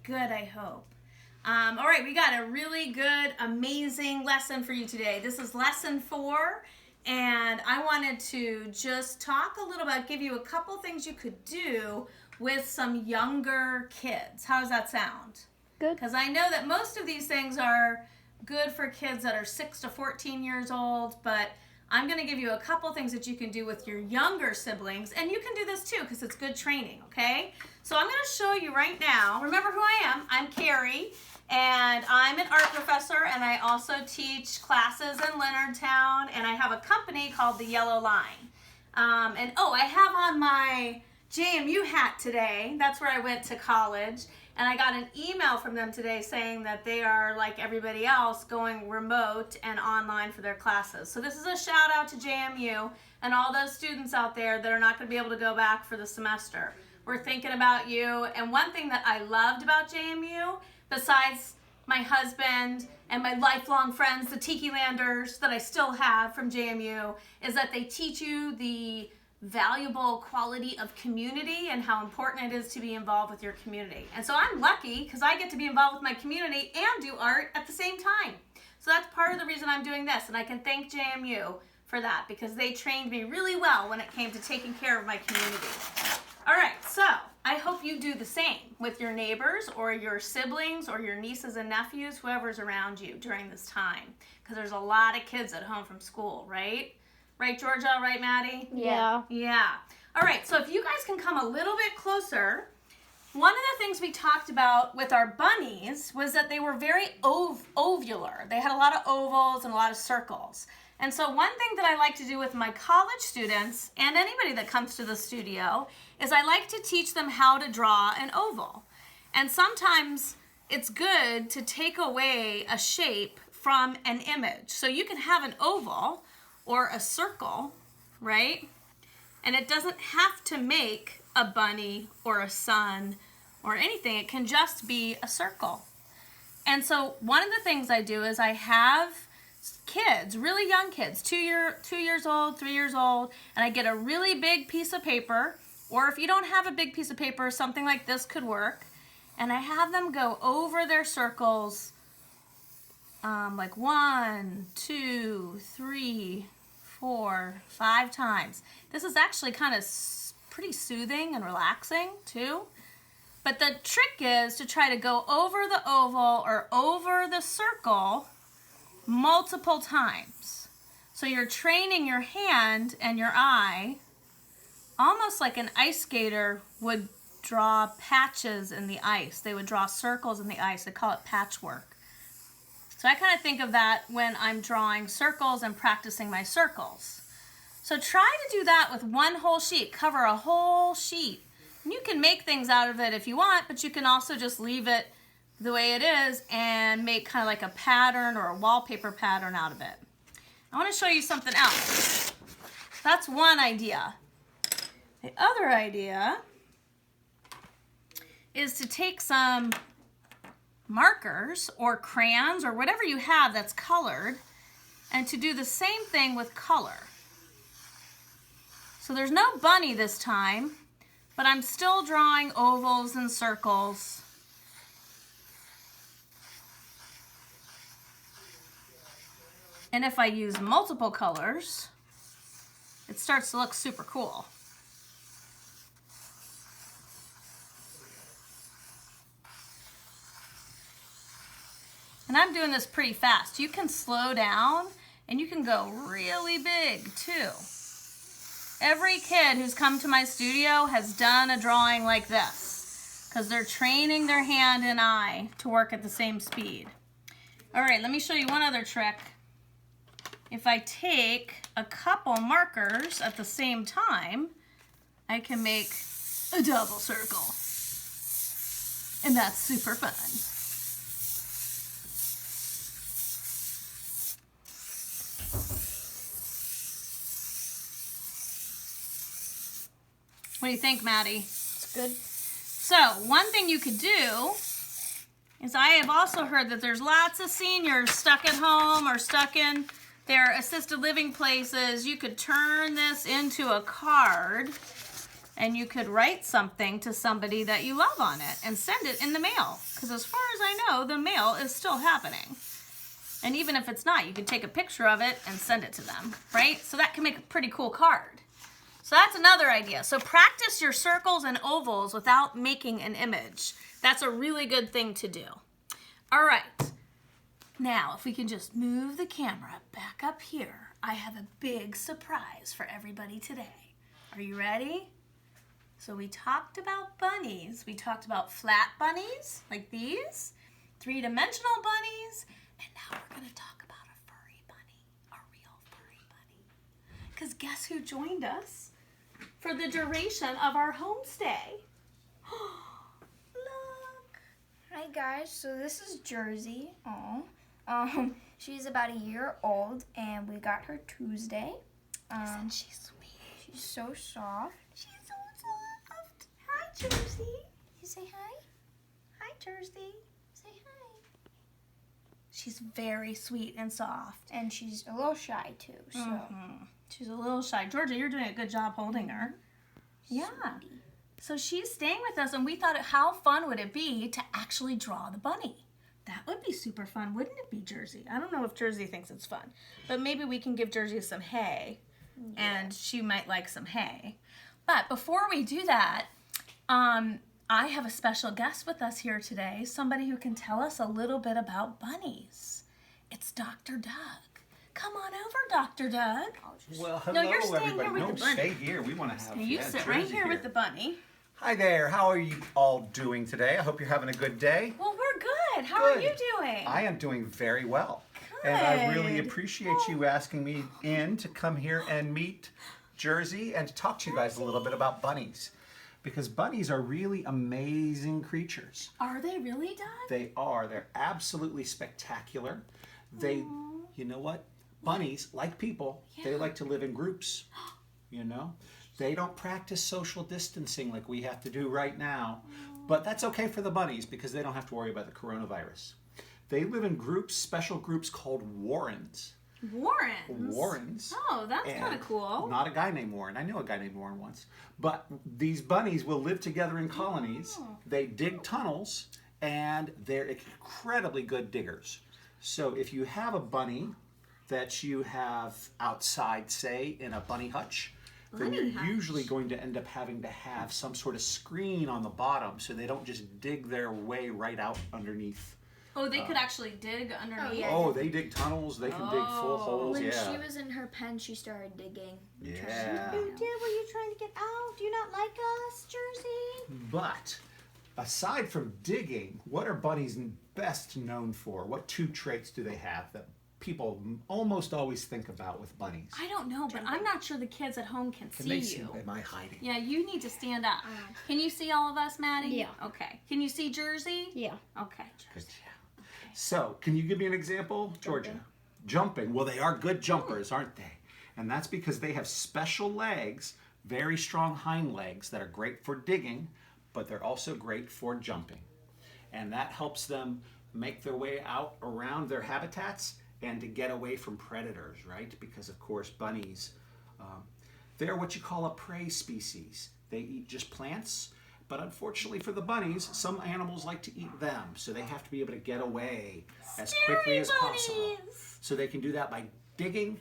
Good, I hope. All right, we got a really good, amazing lesson for you today. This is lesson 4, and I wanted to just talk a little about, give you a couple things you could do with some younger kids. How does that sound? Good. Because I know that most of these things are good for kids that are 6 to 14 years old, but I'm going to give you a couple things that you can do with your younger siblings, and you can do this too because it's good training, okay? So I'm going to show you right now. Remember who I am. I'm Carrie, and I'm an art professor, and I also teach classes in Leonardtown, and I have a company called The Yellow Line. I have on my JMU hat today. That's where I went to college. And I got an email from them today saying that they are, like everybody else, going remote and online for their classes. So this is a shout out to JMU and all those students out there that are not going to be able to go back for the semester. We're thinking about you. And one thing that I loved about JMU, besides my husband and my lifelong friends, the Tiki Landers that I still have from JMU, is that they teach you the valuable quality of community and how important it is to be involved with your community. And so I'm lucky because I get to be involved with my community and do art at the same time. So that's part of the reason I'm doing this, and I can thank JMU for that because they trained me really well when it came to taking care of my community. All right, so I hope you do the same with your neighbors or your siblings or your nieces and nephews, whoever's around you during this time, because there's a lot of kids at home from school, right? Right, Georgia? Right, Maddie? Yeah. Yeah. All right, so if you guys can come a little bit closer, one of the things we talked about with our bunnies was that they were very ovular. They had a lot of ovals and a lot of circles. And so one thing that I like to do with my college students and anybody that comes to the studio is I like to teach them how to draw an oval. And sometimes it's good to take away a shape from an image. So you can have an oval or a circle, right? And it doesn't have to make a bunny or a sun or anything. It can just be a circle. And so one of the things I do is I have kids, really young kids, 2 years old, 3 years old, and I get a really big piece of paper, or if you don't have a big piece of paper, something like this could work, and I have them go over their circles like 1, 2, 3, 4, 5 times. This is actually kind of pretty soothing and relaxing too. But the trick is to try to go over the oval or over the circle multiple times. So you're training your hand and your eye almost like an ice skater would draw patches in the ice. They would draw circles in the ice. They call it patchwork. So I kind of think of that when I'm drawing circles and practicing my circles. So try to do that with one whole sheet. Cover a whole sheet. And you can make things out of it if you want, but you can also just leave it the way it is and make kind of like a pattern or a wallpaper pattern out of it. I want to show you something else. That's one idea. The other idea is to take some markers or crayons or whatever you have that's colored and to do the same thing with color. So there's no bunny this time, but I'm still drawing ovals and circles. And if I use multiple colors, it starts to look super cool. And I'm doing this pretty fast. You can slow down and you can go really big too. Every kid who's come to my studio has done a drawing like this because they're training their hand and eye to work at the same speed. All right, let me show you one other trick. If I take a couple markers at the same time, I can make a double circle. And that's super fun. What do you think, Maddie? It's good. So, one thing you could do is I have also heard that there's lots of seniors stuck at home or stuck in their assisted living places. You could turn this into a card And you could write something to somebody that you love on it and send it in the mail. Because as far as I know, the mail is still happening. And even if it's not, you can take a picture of it and send it to them, right? So that can make a pretty cool card. So that's another idea. So practice your circles and ovals without making an image. That's a really good thing to do. All right. Now, if we can just move the camera back up here, I have a big surprise for everybody today. Are you ready? So we talked about bunnies. We talked about flat bunnies, like these, three-dimensional bunnies, and now we're going to talk about a furry bunny, a real furry bunny. Because guess who joined us for the duration of our homestay? Look. Hi guys, so this is Jersey. She's about a year old, and we got her Tuesday. Isn't she sweet? She's so soft. She's so soft. Hi, Jersey. You say hi? Hi, Jersey. Say hi. She's very sweet and soft. And she's a little shy too, so. She's a little shy. Georgia, you're doing a good job holding her. Yeah. Sweetie. So she's staying with us, and we thought, how fun would it be to actually draw the bunny? That would be super fun, wouldn't it be, Jersey? I don't know if Jersey thinks it's fun, but maybe we can give Jersey some hay, and she might like some hay. But before we do that, I have a special guest with us here today, somebody who can tell us a little bit about bunnies. It's Dr. Doug. Come on over, Dr. Doug. Well, hello, No, you're staying everybody. here with No, the bunny. stay here. We want to have You sit right Jersey here with the bunny. Hi there. How are you all doing today? I hope you're having a good day. Well, we're good. How are Good. you doing? I am doing very well. And I really Good. appreciate you asking me in to come here and meet Jersey and to talk to you guys a little bit about bunnies. Because bunnies are really amazing creatures. Are they really, Doug? They are. They're absolutely spectacular. They, you know what? Bunnies, like people, they like to live in groups, you know? They don't practice social distancing like we have to do right now. But that's okay for the bunnies because they don't have to worry about the coronavirus. They live in groups, special groups called warrens. Warrens? Warrens. Oh, that's kind of And cool. Not a guy named Warren. I knew a guy named Warren once. But these bunnies will live together in colonies. They dig tunnels, and they're incredibly good diggers. So if you have a bunny that you have outside, say, in a bunny hutch, then you're usually going to end up having to have some sort of screen on the bottom so they don't just dig their way right out underneath. Oh, they could actually dig underneath. yeah. Oh, they dig tunnels. They can dig full holes. When Yeah. she was in her pen, she started digging. Yeah. You did? Were you trying to get out? Do you not like us, Jersey? But aside from digging, what are bunnies best known for? What two traits do they have that people almost always think about with bunnies? I don't know, but I'm not sure the kids at home can Can see they see? you. Am I hiding? Yeah, you need to stand up. Can you see all of us, Maddie? Yeah. Okay. Can you see Jersey? Yeah. Okay. Good, yeah. So, can you give me an example, Georgia? Jumping. Well, they are good jumpers, aren't they? And that's because they have special legs, very strong hind legs that are great for digging, but they're also great for jumping. And that helps them make their way out around their habitats and to get away from predators, right? Because, of course, bunnies, they're what you call a prey species. They eat just plants. But unfortunately for the bunnies, some animals like to eat them, so they have to be able to get away as quickly as possible. So they can do that by digging,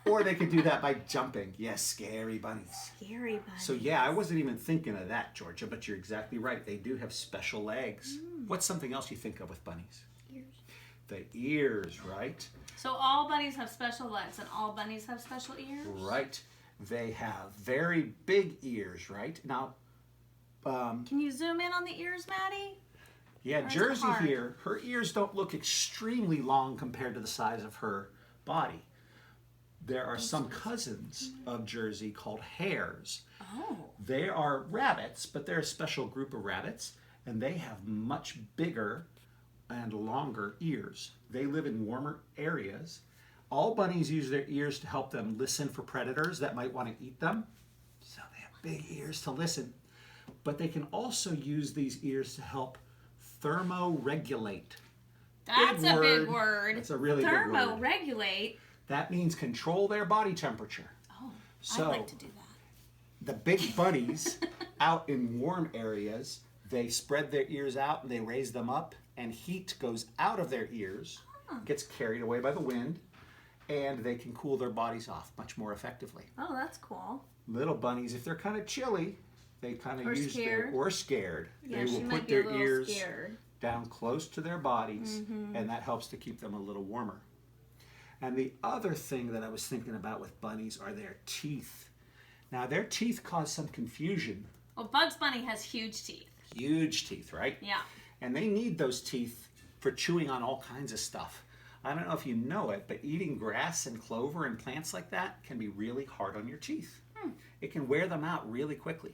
or they can do that by jumping. Yes, scary bunnies. Scary bunnies. So yeah, I wasn't even thinking of that, Georgia, but you're exactly right. They do have special legs. What's something else you think of with bunnies? Ears. The ears, right? So all bunnies have special legs, and all bunnies have special ears? Right. They have very big ears, right? Now, Can you zoom in on the ears, Maddie? yeah, Or is it Jersey hard? here, her ears don't look extremely long compared to the size of her body. There are some cousins of Jersey called hares. Oh. They are rabbits, but they're a special group of rabbits, and they have much bigger and longer ears. They live in warmer areas. All bunnies use their ears to help them listen for predators that might want to eat them. So they have big ears to listen. But they can also use these ears to help thermoregulate. That's a big word. That's a really big word. Thermoregulate. That means control their body temperature. Oh, So, I'd like to do that. the big bunnies out in warm areas, they spread their ears out and they raise them up, and heat goes out of their ears, gets carried away by the wind, and they can cool their bodies off much more effectively. Oh, that's cool. Little bunnies, if they're kind of chilly, they kind of Or use scared. or scared. Yeah, They she will might put be a their little ears scared. down close to their bodies, and that helps to keep them a little warmer. And the other thing that I was thinking about with bunnies are their teeth. Now, their teeth cause some confusion. Well, Bugs Bunny has huge teeth. Huge teeth, right? Yeah. And they need those teeth for chewing on all kinds of stuff. I don't know if you know it, but eating grass and clover and plants like that can be really hard on your teeth. It can wear them out really quickly.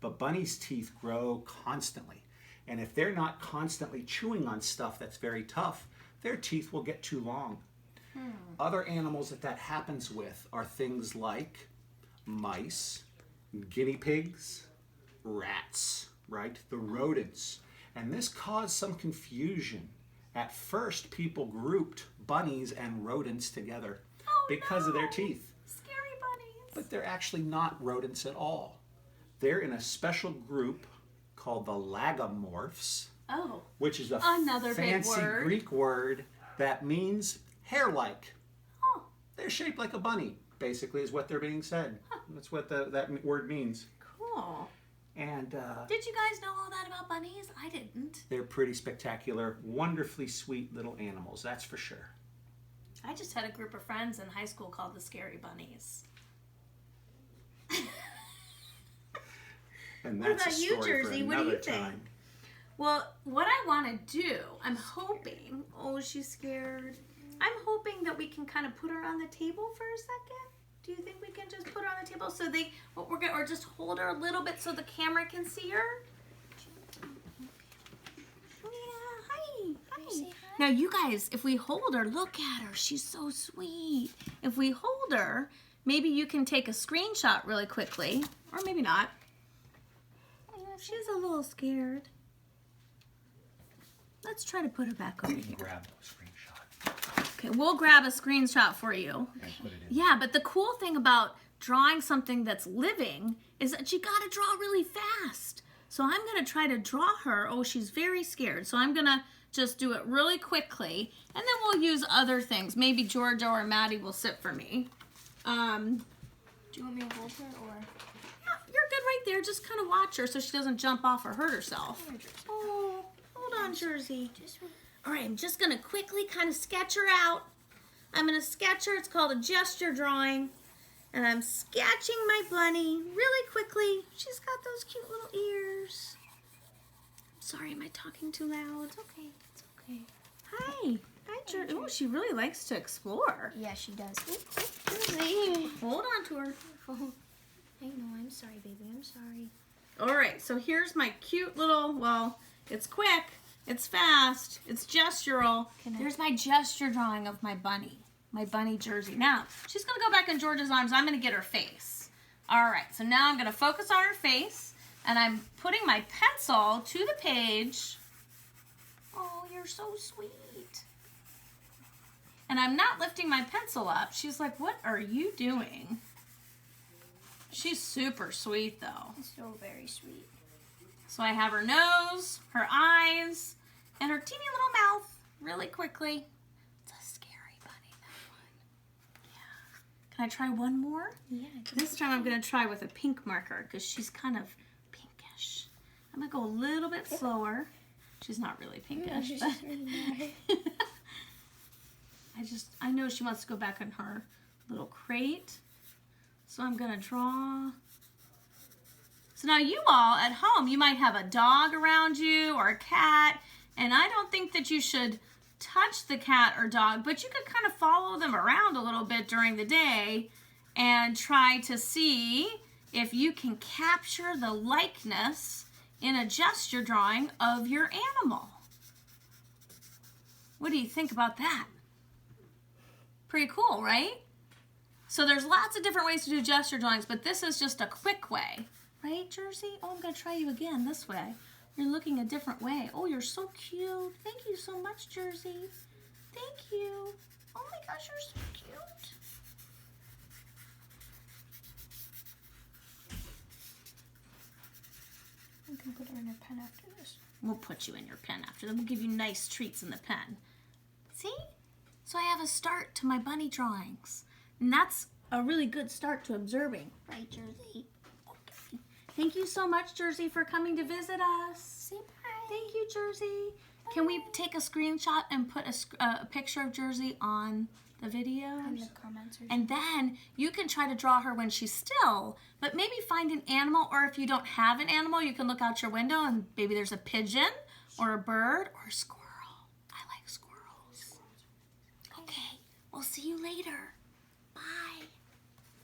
But bunnies' teeth grow constantly. And if they're not constantly chewing on stuff that's very tough, their teeth will get too long. Other animals that happens with are things like mice, guinea pigs, rats, right? The rodents. And this caused some confusion. At first, people grouped bunnies and rodents together because of their teeth. Scary bunnies. But they're actually not rodents at all. They're in a special group called the lagomorphs, Oh. which is a Another big fancy word. Greek word that means hair-like. Oh, They're shaped like a bunny, basically, is what they're being said. That's what that word means. cool. And Did you guys know all that about bunnies? I didn't. they're pretty spectacular, wonderfully sweet little animals, that's for sure. I just had a group of friends in high school called the Scary Bunnies. And What that's about a you, story Jersey? for What do you another think? time. Well, what I want to do, I'm hoping, oh, she's scared. I'm hoping that we can kind of put her on the table for a second. Do you think we can just put her on the table so or just hold her a little bit so the camera can see her? Yeah, hi. Say hi. Now, you guys, if we hold her, look at her. She's so sweet. If we hold her, maybe you can take a screenshot really quickly, or maybe not. She's a little scared. Let's try to put her back over here. Grab a screenshot Okay, we'll grab a screenshot for you. and put it in. Yeah, but the cool thing about drawing something that's living is that you gotta draw really fast. So I'm gonna try to draw her. Oh, she's very scared. So I'm gonna just do it really quickly, and then we'll use other things. Maybe Georgia or Maddie will sit for me. Do you want me to hold her or? Yeah, you're good right there. Just kind of watch her so she doesn't jump off or hurt herself. Oh, hold on, Jersey. All right, I'm just gonna quickly kind of sketch her out. I'm gonna sketch her. It's called a gesture drawing. And I'm sketching my bunny really quickly. She's got those cute little ears. Sorry, am I talking too loud? It's okay. It's okay. Hi. Hi, Jersey. Oh, she really likes to explore. Yeah, she does. Jersey, hold on to her. I know. I'm sorry, baby. I'm sorry. All right, so here's my cute little, well, it's quick, it's fast, it's gestural. There's my gesture drawing of my bunny Jersey. Now, she's gonna go back in Georgia's arms. I'm gonna get her face. All right, so now I'm gonna focus on her face, and I'm putting my pencil to the page. Oh, you're so sweet. And I'm not lifting my pencil up. She's like, what are you doing? She's super sweet, though. So very sweet. So I have her nose, her eyes, and her teeny little mouth really quickly. It's a scary bunny, that one. Yeah. Can I try one more? Yeah. This time I'm going to try with a pink marker because she's kind of pinkish. I'm going to go a little bit slower. She's not really pinkish. She's But really nice. I know she wants to go back in her little crate. So I'm going to draw. So now you all at home, you might have a dog around you or a cat, and I don't think that you should touch the cat or dog, but you could kind of follow them around a little bit during the day and try to see if you can capture the likeness in a gesture drawing of your animal. What do you think about that? Pretty cool, right? So there's lots of different ways to do gesture drawings, but this is just a quick way. Right, Jersey? Oh, I'm going to try you again this way. You're looking a different way. Oh, you're so cute. Thank you so much, Jersey. Thank you. Oh my gosh, you're so cute. pen after this. We'll put you in your pen after. Then we'll give you nice treats in the pen. See? So I have a start to my bunny drawings. And that's a really good start to observing. Right, Jersey? Okay. Thank you so much, Jersey, for coming to visit us. Say bye. Thank you, Jersey. Bye. Can we take a screenshot and put a picture of Jersey on the video? In the comments. And then you can try to draw her when she's still, but maybe find an animal, or if you don't have an animal, you can look out your window and maybe there's a pigeon or a bird or a squirrel. I like squirrels. Okay, we'll see you later.